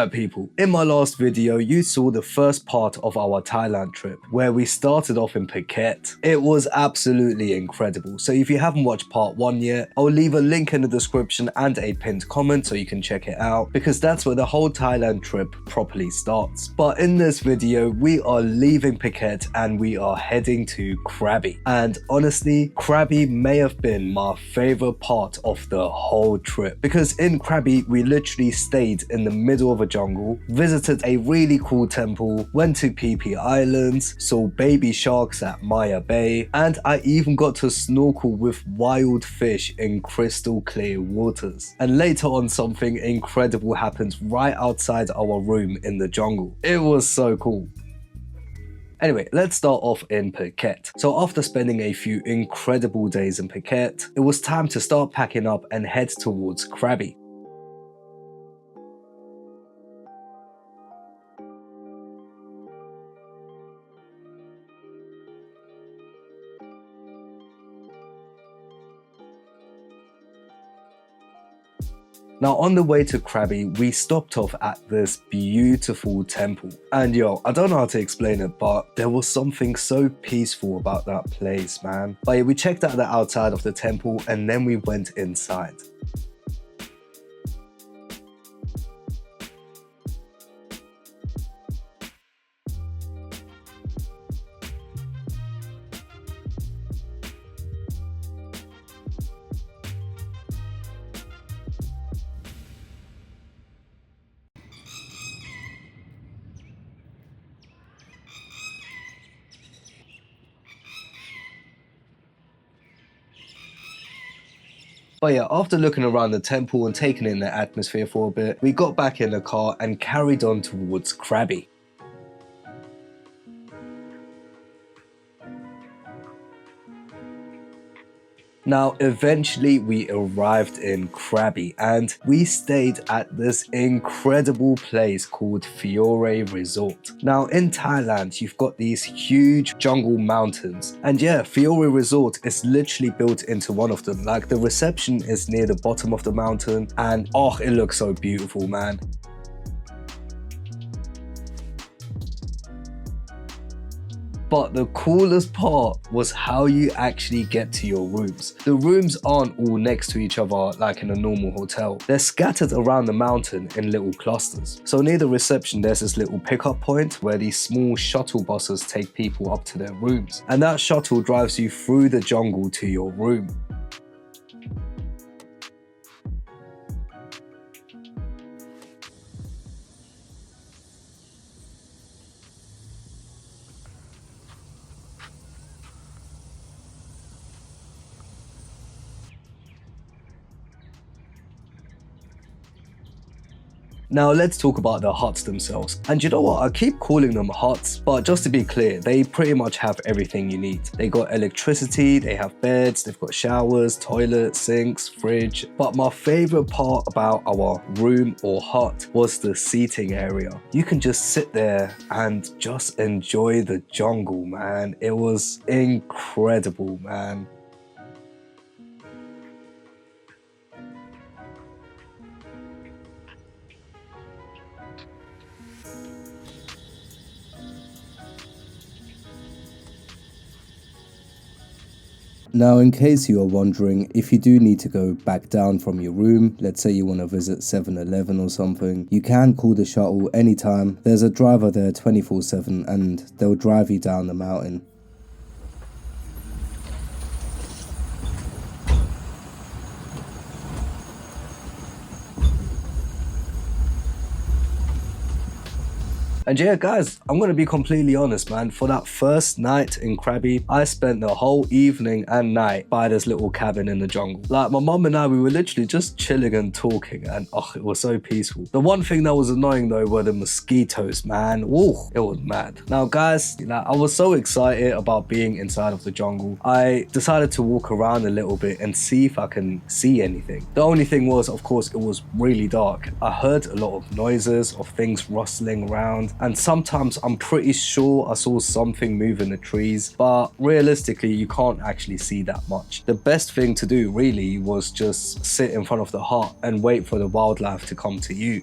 Alright people, in my last video you saw the first part of our Thailand trip where we started off in Phuket. It was absolutely incredible, so if you haven't watched part 1 yet, I'll leave a link in the description and a pinned comment so you can check it out, because that's where the whole Thailand trip properly starts. But in this video we are leaving Phuket and we are heading to Krabi. And honestly, Krabi may have been my favorite part of the whole trip, because in Krabi we literally stayed in the middle of a jungle, visited a really cool temple, went to Phi Phi Islands, saw baby sharks at Maya Bay, and I even got to snorkel with wild fish in crystal clear waters. And later on something incredible happens right outside our room in the jungle. It was so cool. Anyway, let's start off in Phuket. So after spending a few incredible days in Phuket, it was time to start packing up and head towards Krabi. Now on the way to Krabi, we stopped off at this beautiful temple. And yo, I don't know how to explain it, but there was something so peaceful about that place, man. But yeah, we checked out the outside of the temple and then we went inside. But yeah, after looking around the temple and taking in the atmosphere for a bit, we got back in the car and carried on towards Krabi. Now, eventually we arrived in Krabi and we stayed at this incredible place called Fiore Resort. Now, in Thailand, you've got these huge jungle mountains. And yeah, Fiore Resort is literally built into one of them. Like, the reception is near the bottom of the mountain and oh, it looks so beautiful, man. But the coolest part was how you actually get to your rooms. The rooms aren't all next to each other like in a normal hotel. They're scattered around the mountain in little clusters. So near the reception there's this little pickup point where these small shuttle buses take people up to their rooms. And that shuttle drives you through the jungle to your room. Now let's talk about the huts themselves. And you know what, I keep calling them huts, but just to be clear, they pretty much have everything you need. They got electricity, they have beds, they've got showers, toilets, sinks, fridge. But my favorite part about our room or hut was the seating area. You can just sit there and just enjoy the jungle, man. It was incredible, man. Now, in case you are wondering, if you do need to go back down from your room, let's say you want to visit 7-Eleven or something, you can call the shuttle anytime. There's a driver there 24/7 and they'll drive you down the mountain. And yeah guys, I'm gonna be completely honest, man. For that first night in Krabi, I spent the whole evening and night by this little cabin in the jungle. Like, my mum and I, we were literally just chilling and talking, and oh, it was so peaceful. The one thing that was annoying though were the mosquitoes, man. Ooh, it was mad. Now guys, I was so excited about being inside of the jungle. I decided to walk around a little bit and see if I can see anything. The only thing was, of course, it was really dark. I heard a lot of noises of things rustling around, and sometimes I'm pretty sure I saw something move in the trees, but realistically you can't actually see that much. The best thing to do really was just sit in front of the hut and wait for the wildlife to come to you.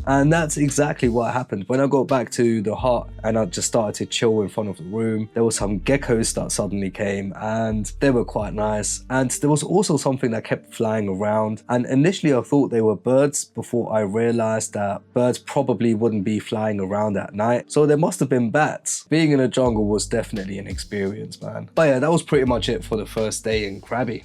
And that's exactly what happened. When I got back to the hut and I just started to chill in front of the room, there were some geckos that suddenly came and they were quite nice. And there was also something that kept flying around. And initially I thought they were birds before I realized that birds probably wouldn't be flying around at night. So there must have been bats. Being in a jungle was definitely an experience, man. But yeah, that was pretty much it for the first day in Krabi.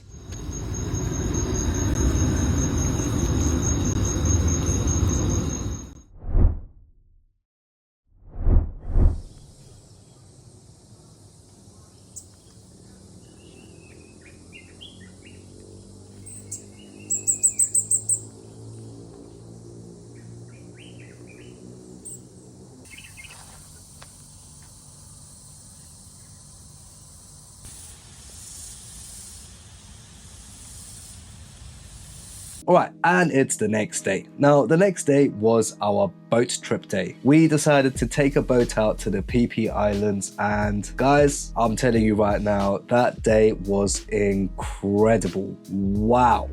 Alright, and it's the next day. Now, the next day was our boat trip day. We decided to take a boat out to the Phi Phi Islands, and guys, I'm telling you right now, that day was incredible. Wow.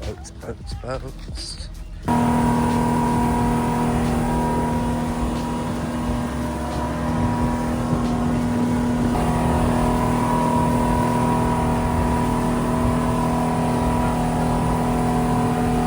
Boats, boats, boats.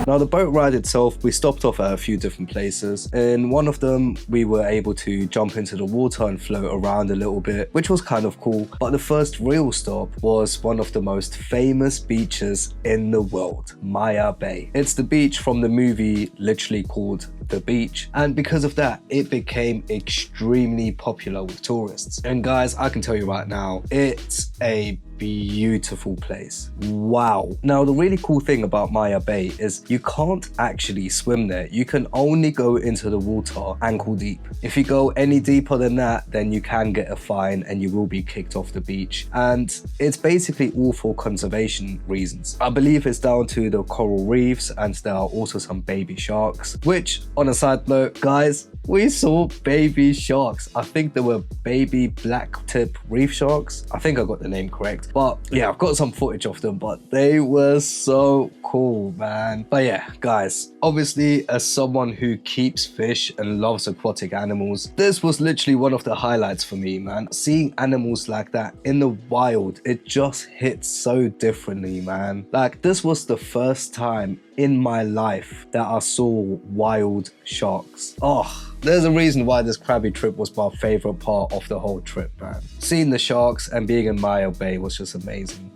Now the boat ride itself, we stopped off at a few different places. In one of them, we were able to jump into the water and float around a little bit, which was kind of cool. But the first real stop was one of the most famous beaches in the world, Maya Bay. It's the beach from the movie literally called The Beach, and because of that, it became extremely popular with tourists. And guys, I can tell you right now, it's a beautiful place. Wow. Now the really cool thing about Maya Bay is you can't actually swim there. You can only go into the water ankle deep. If you go any deeper than that, then you can get a fine and you will be kicked off the beach. And it's basically all for conservation reasons. I believe it's down to the coral reefs, and there are also some baby sharks, which on a side note, guys, we saw baby sharks. I think they were baby black tip reef sharks. I think I got the name correct. But yeah, I've got some footage of them, but they were so cool, man. But yeah, guys, obviously as someone who keeps fish and loves aquatic animals, this was literally one of the highlights for me, man. Seeing animals like that in the wild, it just hits so differently, man. Like, this was the first time in my life that I saw wild sharks. Oh, there's a reason why this Krabi trip was my favorite part of the whole trip, man. Seeing the sharks and being in Maya Bay was just amazing.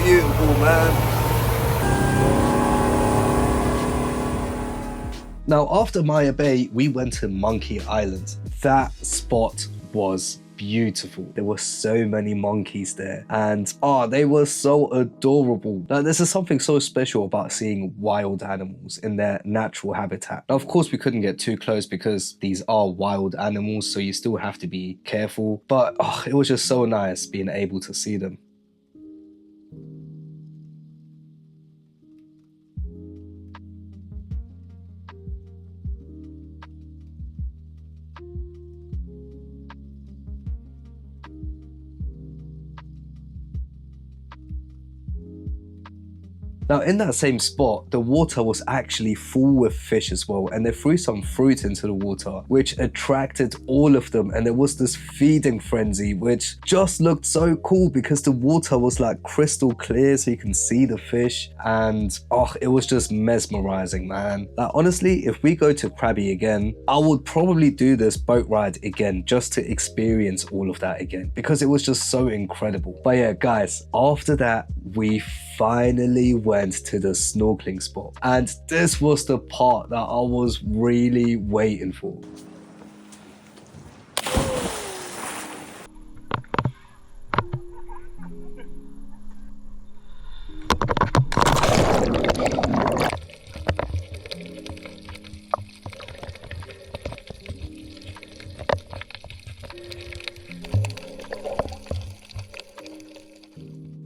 Beautiful, man. Now, after Maya Bay, we went to Monkey Island. That spot was beautiful. There were so many monkeys there, and they were so adorable. Now, this is something so special about seeing wild animals in their natural habitat. Now, of course, we couldn't get too close because these are wild animals, so you still have to be careful. But it was just so nice being able to see them. Now, in that same spot, the water was actually full with fish as well, and they threw some fruit into the water, which attracted all of them, and there was this feeding frenzy, which just looked so cool because the water was like crystal clear, so you can see the fish, and it was just mesmerizing, man. Like, honestly, if we go to Krabi again, I would probably do this boat ride again just to experience all of that again, because it was just so incredible. But yeah, guys, after that, we finally went to the snorkeling spot, and this was the part that I was really waiting for.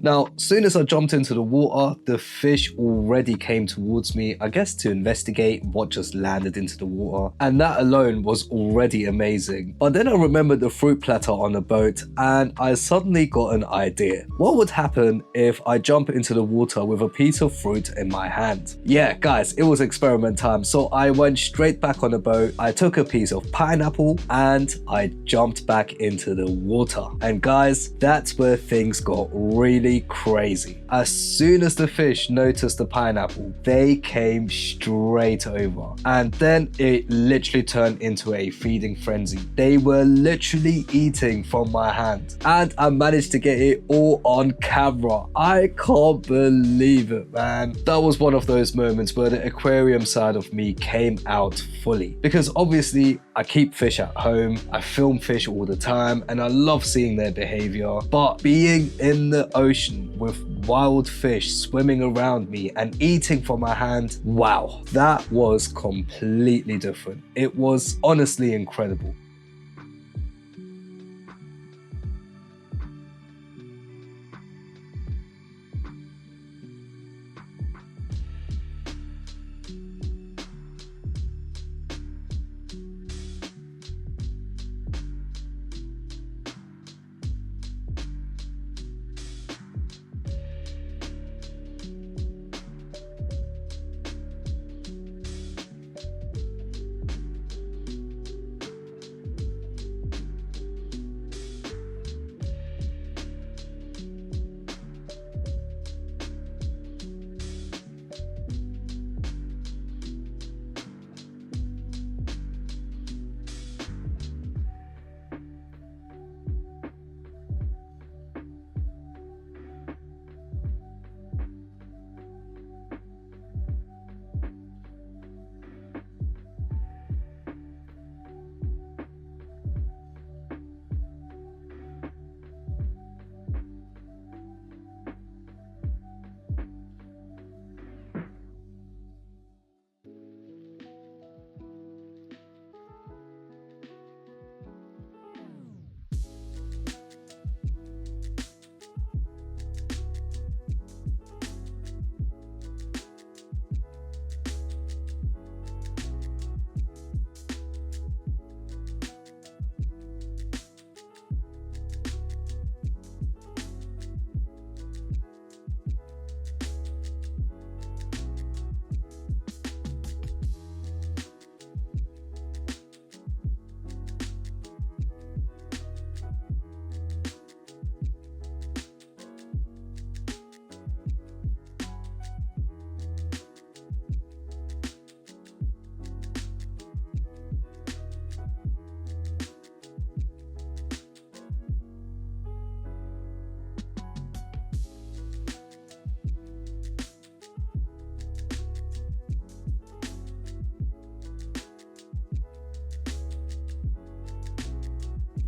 Now, soon as I jumped into the water, the fish already came towards me, I guess to investigate what just landed into the water. And that alone was already amazing. But then I remembered the fruit platter on the boat and I suddenly got an idea. What would happen if I jump into the water with a piece of fruit in my hand? Yeah, guys, it was experiment time. So I went straight back on the boat. I took a piece of pineapple and I jumped back into the water. And guys, that's where things got really crazy. As soon as the fish noticed the pineapple, they came straight over. And then it literally turned into a feeding frenzy. They were literally eating from my hand. And I managed to get it all on camera. I can't believe it, man. That was one of those moments where the aquarium side of me came out fully. Because obviously, I keep fish at home, I film fish all the time, and I love seeing their behavior. But being in the ocean with wild fish swimming around me and eating from my hand, wow, that was completely different. It was honestly incredible.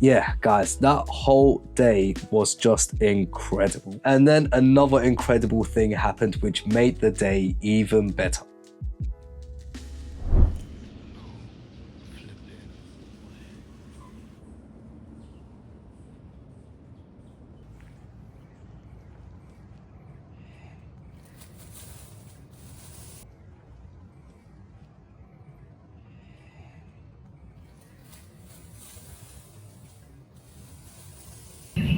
Yeah, guys, that whole day was just incredible. And then another incredible thing happened which made the day even better.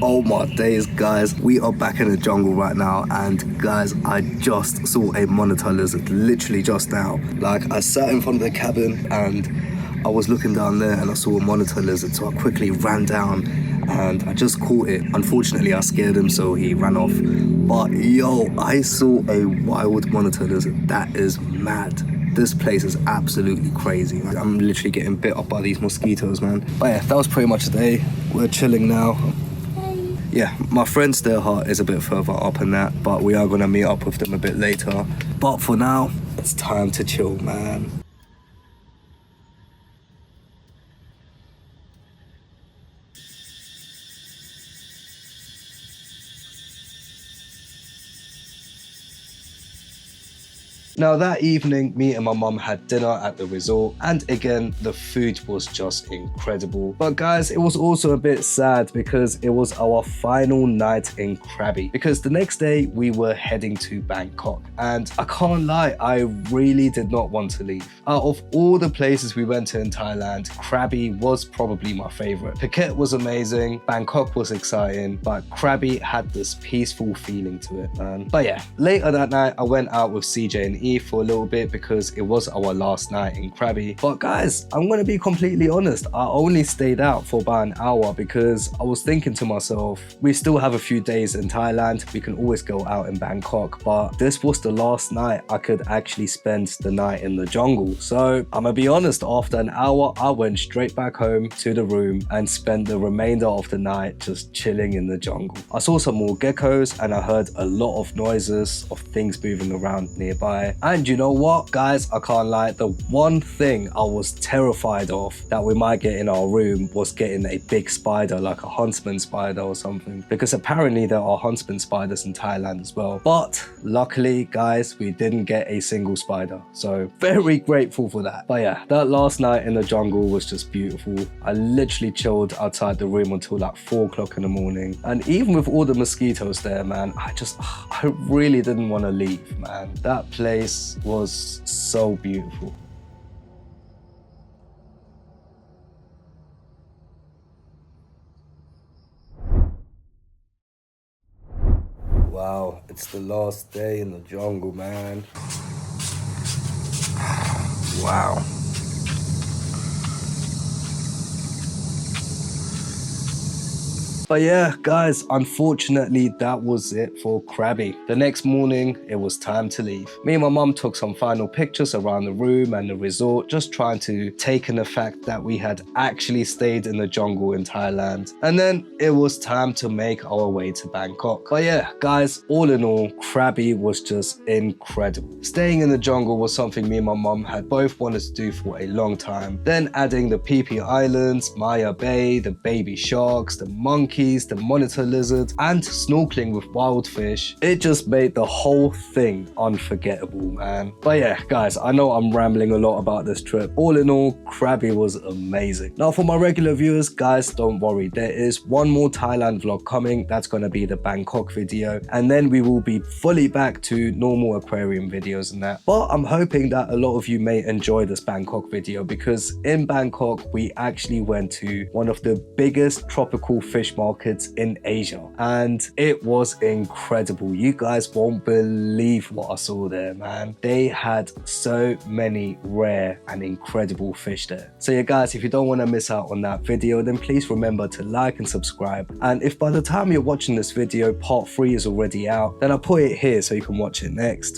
Oh my days, guys, we are back in the jungle right now, and guys, I just saw a monitor lizard literally just now. Like, I sat in front of the cabin and I was looking down there and I saw a monitor lizard, so I quickly ran down and I just caught it. Unfortunately, I scared him, so he ran off. But yo, I saw a wild monitor lizard. That is mad. This place is absolutely crazy. I'm literally getting bit up by these mosquitoes, man. But yeah, that was pretty much the day. We're chilling now. Yeah, my friend's their heart is a bit further up and that, but we are gonna meet up with them a bit later. But for now, it's time to chill, man. Now that evening, me and my mum had dinner at the resort, and again, the food was just incredible. But guys, it was also a bit sad because it was our final night in Krabi, because the next day we were heading to Bangkok, and I can't lie, I really did not want to leave. Out of all the places we went to in Thailand, Krabi was probably my favorite. Phuket was amazing, Bangkok was exciting, but Krabi had this peaceful feeling to it, man. But yeah, later that night I went out with CJ and Eve for a little bit because it was our last night in Krabi. But guys, I'm gonna be completely honest, I only stayed out for about an hour because I was thinking to myself, we still have a few days in Thailand, we can always go out in Bangkok, but this was the last night I could actually spend the night in the jungle. So I'm gonna be honest, after an hour I went straight back home to the room and spent the remainder of the night just chilling in the jungle. I saw some more geckos and I heard a lot of noises of things moving around nearby. And you know what, guys, I can't lie, the one thing I was terrified of that we might get in our room was getting a big spider, like a huntsman spider or something, because apparently there are huntsman spiders in Thailand as well. But luckily, guys, we didn't get a single spider, so very grateful for that. But yeah, that last night in the jungle was just beautiful. I literally chilled outside the room until like 4 o'clock in the morning, and even with all the mosquitoes there, man, I really didn't want to leave, man. That place was so beautiful. Wow, it's the last day in the jungle, man. Wow. But yeah, guys, unfortunately, that was it for Krabi. The next morning, it was time to leave. Me and my mum took some final pictures around the room and the resort, just trying to take in the fact that we had actually stayed in the jungle in Thailand. And then it was time to make our way to Bangkok. But yeah, guys, all in all, Krabi was just incredible. Staying in the jungle was something me and my mum had both wanted to do for a long time. Then adding the Phi Phi Islands, Maya Bay, the baby sharks, the monkeys, the monitor lizard, and snorkeling with wild fish, it just made the whole thing unforgettable, man. But yeah, guys, I know I'm rambling a lot about this trip. All in all, Krabi was amazing. Now for my regular viewers, guys, don't worry, there is one more Thailand vlog coming. That's gonna be the Bangkok video, and then we will be fully back to normal aquarium videos and that. But I'm hoping that a lot of you may enjoy this Bangkok video, because in Bangkok we actually went to one of the biggest tropical fish markets in Asia, and it was incredible. You guys won't believe what I saw there, man. They had so many rare and incredible fish there. So yeah, guys, if you don't want to miss out on that video, then please remember to like and subscribe. And if by the time you're watching this video part 3 is already out, then I'll put it here so you can watch it next.